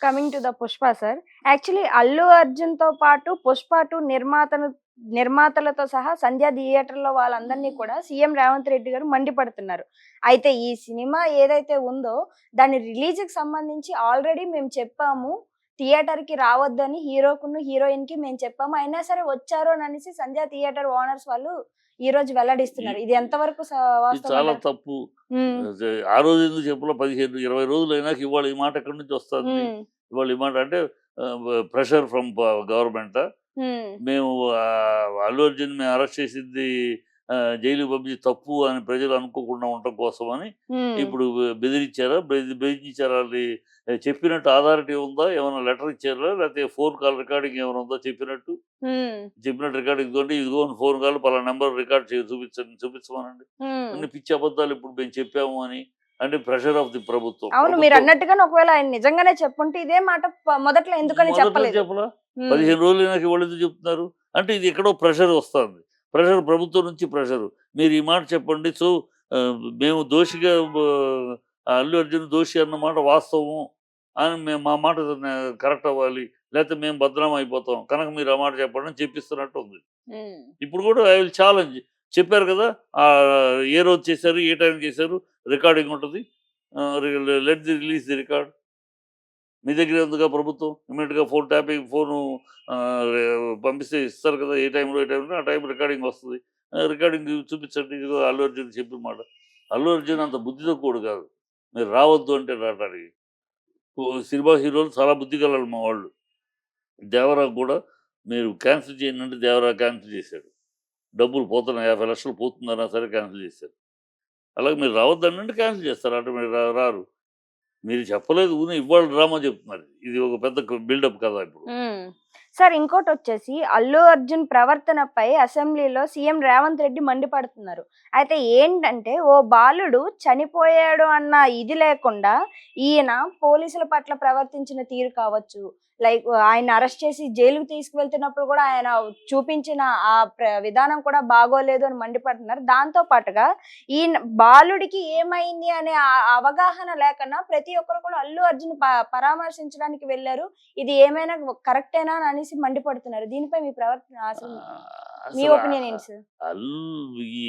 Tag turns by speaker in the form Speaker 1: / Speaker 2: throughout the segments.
Speaker 1: Coming to the 'Pushpa' sir. Actually 'Allu అర్జున్‌తో' పాటు 'పుష్ప 2' నిర్మాతలతో సహా 'సంధ్య' థియేటర్‌లో వాళ్ళందరినీ కూడా సీఎం రేవంత్ రెడ్డి గారు మండిపడుతున్నారు. అయితే ఈ సినిమా ఏదైతే ఉందో దాని రిలీజ్‌కి సంబంధించి ఆల్రెడీ మేము చెప్పాము. థియేటర్‌కి రావద్దని హీరోయిన్‌కి మేము చెప్పాము. అయినా సరే వచ్చారు అననేసి 'సంధ్య' థియేటర్ ఓనర్స్ వాళ్ళు ఈరోజు
Speaker 2: ఈ
Speaker 1: వెల్లడిస్తున్నారు. ఇది ఎంతవరకు
Speaker 2: ఇది
Speaker 1: వాస్తవం
Speaker 2: చాలా
Speaker 1: అంటారు?
Speaker 2: తప్పు.
Speaker 1: హ్మ్.
Speaker 2: ఆ రోజు ఎందుకు చెప్పలా? 15, 20 రోజులైనాక ఇవాళ ఈ మాట ఎక్కడి నుంచి వస్తుంది?
Speaker 1: హ్మ్.
Speaker 2: ఇవాళ ఈ మాట అంటే ప్రెషర్ ఫ్రమ్ గవర్నమెంటా?
Speaker 1: హ్మ్.
Speaker 2: మేము అల్లు అర్జున్ మేము అరెస్ట్ చేసింది జైలుకి పంపించి తప్పు అని ప్రజలు అనుకోకుండా ఉండటం కోసమని
Speaker 1: హ్మ్.
Speaker 2: ఇప్పుడు బెదిరించారా? బెదిరించారా? అది చెప్పినట్టు అథారిటీ ఉందా? ఏమైనా లెటర్ ఇచ్చారా? లేకపోతే ఫోన్ కాల్ రికార్డింగ్ ఏమైనా ఉందా చెప్పినట్టు?
Speaker 1: హ్మ్.
Speaker 2: చెప్పినట్టు రికార్డింగ్ ఇదిగోండి, ఇదిగోండి ఫోన్ కాల్ పలానా నంబర్ రికార్డ్ చేసి చూపించమనండి.
Speaker 1: హ్మ్.
Speaker 2: అన్ని పిచ్చి అబద్ధాలు ఇప్పుడు మేము చెప్పాము అని. అంటే ప్రెషర్ ఆఫ్ ది ప్రభుత్వం.
Speaker 1: అవును.
Speaker 2: ప్రభుత్వం
Speaker 1: మీరన్నట్టుగానే ఒకవేళ ఆయన నిజంగానే చెప్పుంటే ఇదే మాట మొదట్లో ఎందుకని
Speaker 2: మొదట్లో
Speaker 1: చెప్పలేదు.
Speaker 2: చెప్పలా?
Speaker 1: హ్మ్.
Speaker 2: 15 రోజులైనాక ఇవాళెందుకు చెప్తున్నారు? అంటే ఇది ఎక్కడో ప్రెషర్ వస్తాంది. ప్రెషర్ ప్రభుత్వం నుంచి ప్రెషరు. మీరు ఈ మాట చెప్పండి. సో, మేము దోషిగా అల్లు అర్జున్ దోషి అన్న మాట వాస్తవం అని మేము మా మాట కరెక్ట్ అవ్వాలి. లేకపోతే మేము బదనాం అయిపోతాం. కనుక మీరు ఆ మాట చెప్పండి అని చెప్పిస్తున్నట్టు ఉంది.
Speaker 1: హ్మ్.
Speaker 2: ఇప్పుడు కూడా ఐ విల్ ఛాలెంజ్. చెప్పారు కదా! ఏ రోజు చేశారు? ఏ టైంకి చేశారు? రికార్డింగ్ ఉంటది. Let the release the record. మీ దగ్గరే ఉందిగా ప్రభుత్వం. ఇమ్మీడియేట్‌గా ఫోన్ ట్యాపింగ్ ఫోను పంపిస్తే ఇస్తారు కదా! ఏ టైంలో, ఏ టైంలో ఆ టైం రికార్డింగ్ వస్తది. రికార్డింగ్ చూపించండి. ఇదిగో అల్లు అర్జున్ చెప్పిన మాట. అల్లు అర్జున్ అంత బుద్ధి తక్కువోడు కాదు. మీరు రావద్దు అంటే రాటానికి. సినిమా హీరోలు చాలా బుద్ధి గలోళ్ళు మా వాళ్ళు. 'దేవరాకు' కూడా మీరు క్యాన్సెల్ చేయండి అంటే 'దేవరా' క్యాన్సెల్ చేశాడు. డబ్బులు పోతున్నాయి. 50,00,000 పోతుందన్నా సరే క్యాన్సెల్ చేశారు. అలాగే మీరు రావద్దనంటే క్యాన్సెల్ చేస్తారు. ఆటోమేటిక్ రారు. మీరు చెప్పలేదు. ఊరినే ఇవాళ డ్రామా చెప్తున్నారు. ఇది ఒక పెద్ద బిల్డప్ కదా ఇప్పుడు.
Speaker 1: హ్మ్. సార్ ఇంకోటొచ్చేసి 'అల్లు అర్జున్' ప్రవర్తనపై అసెంబ్లీలో సీఎం రేవంత్ రెడ్డి మండిపడుతున్నారు. అయితే ఏంటంటే ఓ బాలుడు చనిపోయాడు అన్న ఇది లేకుండా ఈయన పోలీసుల పట్ల ప్రవర్తించిన తీరు కావచ్చు, లైక్ ఆయన్ని అరెస్ట్ చేసి జైలుకి తీసుకువెళ్తున్నప్పుడు కూడా ఆయన చూపించిన ఆ విధానం కూడా బాగోలేదు అని మండిపడుతున్నారు. దాంతో పాటుగా ఈయన బాలుడికి ఏమైంది అనే అవగాహన లేకన్నా ప్రతి ఒక్కరు కూడా అల్లు అర్జున్ పరామర్శించడానికి వెళ్లారు. ఇది ఏమైనా కరెక్టేనా అని అనేసి మండిపడుతున్నారు. దీనిపై మీ ప్రవర్తన అసలు మీ
Speaker 2: అసల
Speaker 1: ఒపీనియన్ ఏంటి సార్?
Speaker 2: ఈ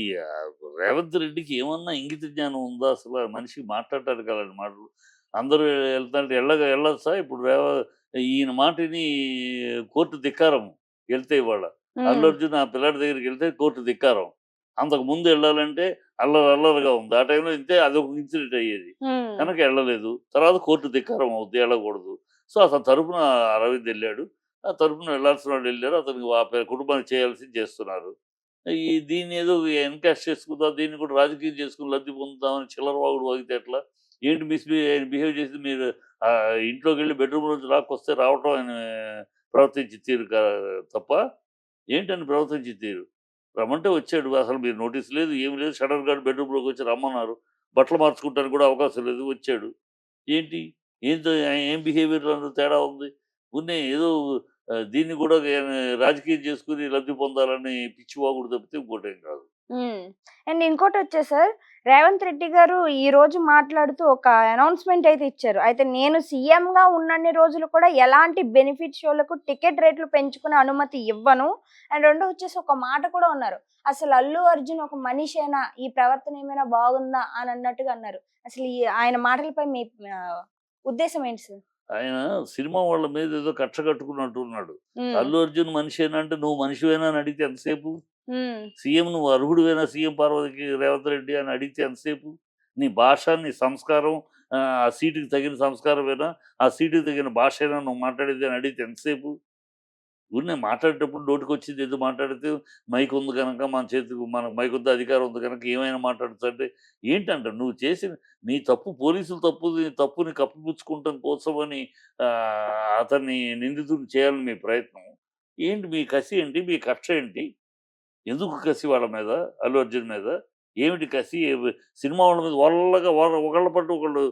Speaker 2: రేవంత్ రెడ్డికి ఏమన్నా ఇంగిత జ్ఞానం ఉందా అసల? మనిషికి మాట్లాడటానికి అలాంటి మాటలు. అందరూ ఎళ్తాంటే ఎళ్ళొచ్చా? ఇప్పుడు ఈయన మాటిని కోర్టు ధిక్కారం ఎళ్తే ఇవాళ. అల్లు
Speaker 1: హ్మ్.
Speaker 2: అర్జున్ ఆ పిల్లాడి దగ్గరికెళ్తే కోర్టు ధిక్కారం. అంతకు ముందు ఎళ్ళాలంటే అల్లరిగా ఉంది. ఆ టైంలో ఎళ్తే అదొక ఇన్సిడెంట్ అయ్యేది.
Speaker 1: హ్మ్.
Speaker 2: కనుక ఎళ్ళలేదు. తర్వాత కోర్టు ధిక్కారం అవుద్ది. ఎళ్ళకూడదు. సో, అతని తరపున అరవింద్ ఎళ్ళాడు. ఆ తరపున వెళ్ళాల్సిన వాళ్ళు వెళ్ళారు. అతనికి కుటుంబానికి చేయాల్సింది చేస్తున్నారు. దీన్ని ఏదో ఎన్‌కాష్ చేసుకుందాం, దీన్ని కూడా రాజకీయం చేసుకొని లబ్ధి పొందుదామని చిల్లర వాగుడు వాగితే ఎట్లా? ఏంటి బిహేవ్ చేసింది మీరు ఇంట్లోకెళ్ళి బెడ్‌రూమ్‌లోంచి లాక్కొస్తే రావటం ఆయన ప్రవర్తించే తీరు తప్ప ఏంటని ప్రవర్తించే తీరు? రమ్మంటే వచ్చాడు. అసలు మీరు నోటీస్ లేదు, ఏమి లేదు. సడెన్‌గా బెడ్‌రూమ్‌లోకి వచ్చి రమ్మన్నారు. బట్టలు మార్చుకుంటానికి కూడా అవకాశం లేదు. వచ్చాడు. ఏంటి? ఏందో ఏం బిహేవియర్‌లో తేడా ఉంది. పోనీ ఏదో దీన్ని కూడా రాజకీయం చేసుకొని లబ్ధి పొందాలని పిచ్చి వాగుడు తప్పితే ఇంకోటేం కాదు.
Speaker 1: హ్మ్. అండ్ ఇంకోటొచ్చేసి సార్, రేవంత్ రెడ్డి గారు ఈరోజు మాట్లాడుతూ ఒక అనౌన్స్‌మెంట్ అయితే ఇచ్చారు. అయితే నేను సీఎంగా ఉన్నన్ని రోజులు కూడా ఎలాంటి బెనిఫిట్ షోలకు టికెట్ రేట్లు పెంచుకునే అనుమతి ఇవ్వను. అండ్ రెండోదొచ్చేసి ఒక మాట కూడా అన్నారు. అసలు అల్లు అర్జున్ ఒక మనిషేనా? ఈ ప్రవర్తన ఏమైనా బాగుందా? అని అన్నట్టుగా అన్నారు. అసలు ఈ ఆయన మాటలపై మీ ఆహ్, ఉద్దేశ్యం ఏంటి సార్?
Speaker 2: ఆయన సినిమా వాళ్ళ మీద ఏదో కక్ష కట్టుకున్నట్టు ఉన్నాడు.
Speaker 1: హ్మ్.
Speaker 2: అల్లు అర్జున్ మనిషేనా అంటే నువ్వు మనిషివేనా అని అడిగితే ఎంతసేపు?
Speaker 1: హ్మ్.
Speaker 2: సీఎం నువ్వు అర్హుడివేనా సీఎం పదవికి రేవంత్ రెడ్డి అని అడిగితే ఎంతసేపు? నీ భాష, నీ సంస్కారం ఆ సీటుకి తగిన సంస్కారమేనా? ఆ సీటుకి తగిన భాషేనా నువ్వు మాట్లాడేది అని అడిగితే ఎంతసేపు? ఊరినే మాట్లాడేటప్పుడు నోటికొచ్చింది ఏదో మాట్లాడితే మైక్ ఉంది గనక మన చేతికి మనకు మైక్ ఉంది, అధికారం ఉంది గనక ఏమైనా మాట్లాడొచ్చు అంటే ఏంటంట నువ్వు చేసిన నీ తప్పు పోలీసులు తప్పుని కప్పిపుచ్చుకుంటం కోసమని అతన్ని నిందితుడిని చేయాలని మీ ప్రయత్నం. ఏంటి మీ కసి ఏంటి? మీ కక్ష ఏంటి? ఎందుకు కసి వాళ్ళ మీద? అల్లు అర్జున్ మీద? ఏమిటి కసి? సినిమా వాళ్ళ మీద ఒకళ్ళ పట్టు ఒకళ్ళు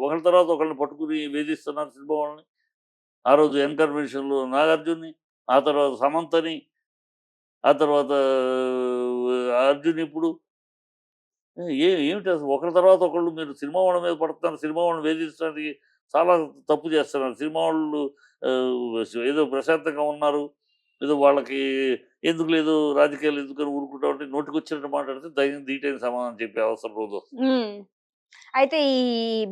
Speaker 2: ఒకళ్ళ తర్వాత ఒకళ్ళని పట్టుకొని వేధిస్తున్నారు సినిమా వాళ్ళని. ఆ రోజు 'ఎన్‌కర్మేషన్‌లో' నాగార్జునని, ఆ తర్వాత సమంతని, ఆ తర్వాత అర్జున్ ఇప్పుడు. ఏమిటి అసలు ఒకళ్ళ తర్వాత ఒకళ్ళు మీరు సినిమా వాళ్ళ మీద పడుతున్నారు. సినిమా వాళ్ళని వేధించడానికి చాలా తప్పు చేస్తున్నారు. సినిమా వాళ్ళు ఏదో ప్రశాంతంగా ఉన్నారు. ఏదో వాళ్ళకి ఎందుకు లేదు రాజకీయాలు ఎందుకని ఊరుకుంటా ఉంటే నోటికొచ్చినట్టు మాట్లాడితే తగిన దీటైన సమాధానం చెప్పే అవసరం రోజొస్తుంది.
Speaker 1: హ్మ్. అయితే ఈ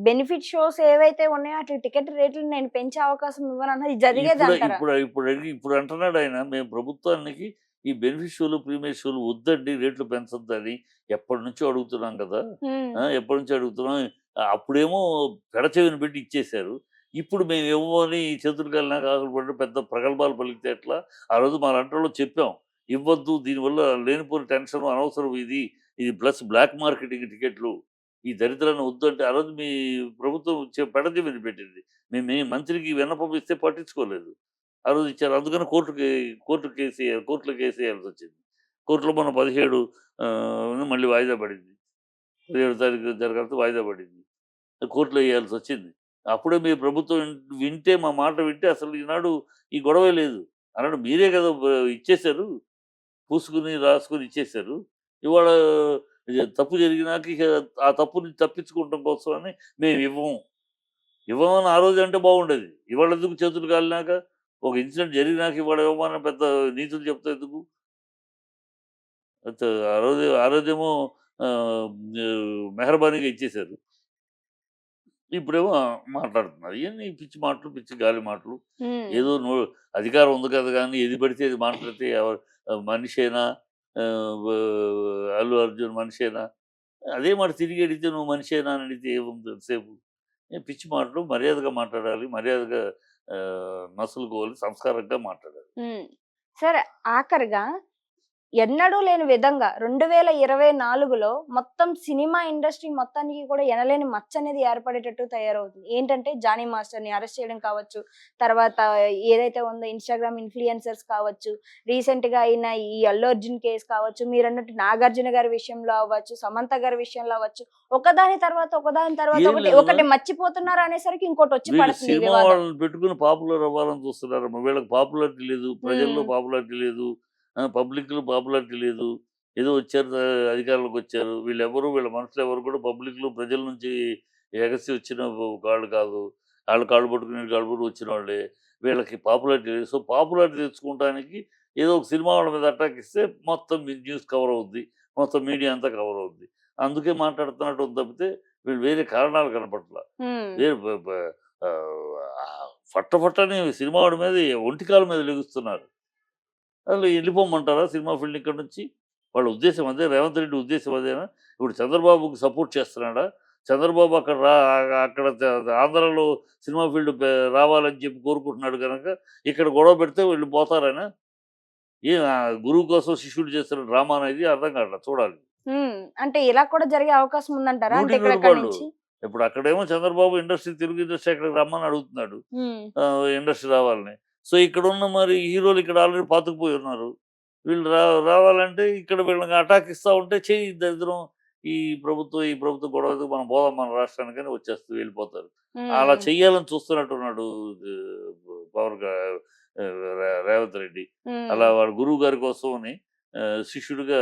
Speaker 1: బెనిఫిట్ షోస్ ఏవైతే ఉన్నాయో అట్లా టికెట్ రేట్లు నేను పెంచే అవకాశం ఇవ్వనన్నది
Speaker 2: ఇప్పుడు
Speaker 1: జరిగేదంటారా?
Speaker 2: ఇప్పుడు ఇప్పుడు అడిగి ఇప్పుడు అంటున్నాడు ఆయన మేము ప్రభుత్వానికి ఈ బెనిఫిట్ షోలు, ప్రీమియర్ షోలు వద్దండి రేట్లు పెంచొద్దని ఎప్పటినుంచో అడుగుతున్నాం కదా!
Speaker 1: హ్మ్.
Speaker 2: ఎప్పటినుంచో అడుగుతున్నాం. అప్పుడేమో పెడచెవిన పెట్టి ఇచ్చేశారు. ఇప్పుడు మేము ఇవ్వమని చేతులు కాలినాక ఆకులు పడి పెద్ద ప్రగల్భాలు పలికితే ఎట్లా? ఆ రోజు మా లాంటోళ్ళం చెప్పాం. ఇవ్వద్దు దీనివల్ల లేనిపోని టెన్షన్ అనవసరం ఇది. ఇది ప్లస్ బ్లాక్ మార్కెటింగ్ టికెట్లు. ఈ దరిద్రాన్ని వద్దంటే ఆ రోజు మీ ప్రభుత్వం పెడచెవిన పెట్టింది. మీ మంత్రికి విన్నపం ఇస్తే పట్టించుకోలేదు. ఆ రోజు ఇచ్చారు. అందుకని కోర్టులో కేసేయాల్సొచ్చింది. కోర్టులో మొన్న 17 మళ్ళీ వాయిదా పడింది. 17 తారీఖు జరగాల్సింది వాయిదా పడింది. కోర్టులో ఎయాల్సొచ్చింది. అప్పుడే మీ ప్రభుత్వం వింటే మా మాట వింటే అసలు ఈనాడు ఈ గొడవే లేదు. ఆనాడు మీరే కదా ఇచ్చేశారు. పూసుకొని, రాసుకొని ఇచ్చేశారు. ఇవాళ తప్పు జరిగినాక ఇక ఆ తప్పు నుంచి తప్పించుకోవటం కోసమని మేమివ్వము. ఇవ్వమని ఆ రోజు అంటే బాగుండేది. ఇవాళెందుకు చేతులు కాలినాక, ఒక ఇన్సిడెంట్ జరిగినాక ఇవాళ ఇవ్వమని పెద్ద నీతులు చెప్తే ఎందుకు? అంతే ఆ రోజేమో ఆహ్, మెహర్బానీగా ఇచ్చేశారు. ఇప్పుడేమో మాట్లాడుతున్నారు. ఇయన్నీ పిచ్చి మాటలు, పిచ్చి గాలి మాటలు.
Speaker 1: హ్మ్.
Speaker 2: ఏదో అధికారం ఉంది కదా గానీ ఏది పడితే అది మాట్లాడితే మనిషేనా? వ అల్లు అర్జున్ మనిషేనా? అదే మాట తిరిగి అడిగితే నువ్వు మనిషేనా అని అడిగితే ఏముంది ఎంతసేపు? పిచ్చి మాటలు మర్యాదగా మాట్లాడాలి. మర్యాదగా మసలుకోవాలి. సంస్కారంగా మాట్లాడాలి.
Speaker 1: హ్మ్. సరే ఆఖరిగా ఎన్నడూ లేని విధంగా 2024లో మొత్తం సినిమా ఇండస్ట్రీ మొత్తానికి కూడా ఎనలేని మచ్చనేది ఏర్పడేటట్టు తయారవుతుంది. ఏంటంటే 'జానీ మాస్టర్‌ని' అరెస్ట్ చేయడం కావచ్చు, తర్వాత ఏదైతే ఉందో ఇన్‌స్టాగ్రామ్ ఇన్‌ఫ్లుయెన్సర్స్ కావచ్చు, రీసెంట్‌గా అయిన ఈ 'అల్లు అర్జున్' కేస్ కావచ్చు, మీరన్నట్టు 'నాగార్జున' గారి విషయంలో అవ్వచ్చు, 'సమంత' గారి విషయంలో అవ్వచ్చు, ఒకదాని తర్వాత ఒకదాని తర్వాత
Speaker 2: ఏం
Speaker 1: ఒకటి,
Speaker 2: లేదమ్మా.
Speaker 1: ఒకటి మర్చిపోతున్నారు అనేసరికి ఇంకోటొచ్చి
Speaker 2: వీళ్ళు
Speaker 1: పడుతుంది ఈ
Speaker 2: సినిమా
Speaker 1: వివాదం.
Speaker 2: వాళ్ళని పెట్టుకొని పాపులర్ అవ్వాలని చూస్తున్నారమ్మా. వీళ్ళకి పాపులారిటీ లేదు. ప్రజల్లో
Speaker 1: హ్మ్.
Speaker 2: పాపులారిటీ లేదు. పబ్లిక్‌లో పాపులారిటీ లేదు. ఏదో వచ్చారు అధికారంలోకొచ్చారు. వీళ్ళ మనుషులెవరు కూడా పబ్లిక్‌లో ప్రజల నుంచి ఎగసి వచ్చిన వాళ్ళు కాదు. ఆళ్ళు కాళ్ళు పట్టుకుని, ఈళ్ళు కాళ్ళు పట్టుకొని వచ్చినోళ్ళే. వీళ్ళకి పాపులారిటీ లేదు. సో, పాపులారిటీ తెచ్చుకోవటానికి ఏదో ఒక సినిమా వాళ్ళ మీద అటాక్ ఇస్తే మొత్తం న్యూస్ కవర్ అవుద్ది. మొత్తం మీడియా అంతా కవర్ అవుద్ది. అందుకే మాట్లాడుతున్నట్టు ఉంది తప్పితే వీళ్ళు వేరే కారణాలు కనపడట్ల.
Speaker 1: హ్మ్.
Speaker 2: వేరు బ బ ఫట్టని సినిమా వాడి మీద ఒంటికాల మీద లెగుస్తున్నారు. అసలు ఎళ్ళిపోమంటారా సినిమా ఫీల్డ్ ఇక్కడి నుంచి? వాళ్ళ ఉద్దేశ్యం అదే. రేవంత్ రెడ్డి ఉద్దేశ్యం అదేనా? ఇప్పుడు చంద్రబాబుకి సపోర్ట్ చేస్తున్నాడా? చంద్రబాబు అక్కడ ఆంధ్రాలో సినిమా ఫీల్డ్ రావాలని చెప్పి కోరుకుంటున్నాడు గనక ఇక్కడ గొడవ పెడితే వీళ్ళు పోతారనా? గురువు కోసం శిష్యుడు చేస్తున్న డ్రామానా ఇది? అర్థం కావట్ల చూడాలి.
Speaker 1: హ్మ్. అంటే ఇలా కూడా జరిగే అవకాశం ఉందంటారా? అంటే
Speaker 2: 100కి 100
Speaker 1: ఇక్కడక్కడి
Speaker 2: రూపాయలు.
Speaker 1: నుంచి?
Speaker 2: ఇప్పుడు అక్కడేమో చంద్రబాబు తెలుగు ఇండస్ట్రీ అక్కడికి రమ్మని అడుగుతున్నాడు.
Speaker 1: హ్మ్.
Speaker 2: ఇండస్ట్రీ రావాలని. సో, ఇక్కడున్న మరి హీరోలు ఇక్కడ ఆల్రెడీ పాతుకుపోయి ఉన్నారు. వీళ్ళు రావాలంటే ఇక్కడ వీళ్ళకి అటాక్ ఇస్తా ఉంటే చెయ్యి దరిద్రం. ఈ ప్రభుత్వం గొడవ ఎందుకు మనం పోదాం మన రాష్ట్రానికని వచ్చేస్తూ వెళ్ళిపోతారు. అలా
Speaker 1: హ్మ్.
Speaker 2: చెయ్యాలని చూస్తున్నట్టున్నాడు పవర్ గా రేవంత్ రెడ్డి.
Speaker 1: హ్మ్.
Speaker 2: అలా వాడు గురువు గారి కోసమని శిష్యుడిగా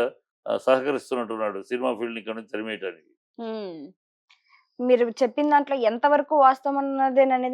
Speaker 2: సహకరిస్తున్నట్టున్నాడు సినిమా ఫీల్డ్‌ని ఇక్కడి నుంచి తరిమేయటానికి.
Speaker 1: హ్మ్. మీరు చెప్పిన దాంట్లో ఎంత వరకు వాస్తవం అన్నదేననేది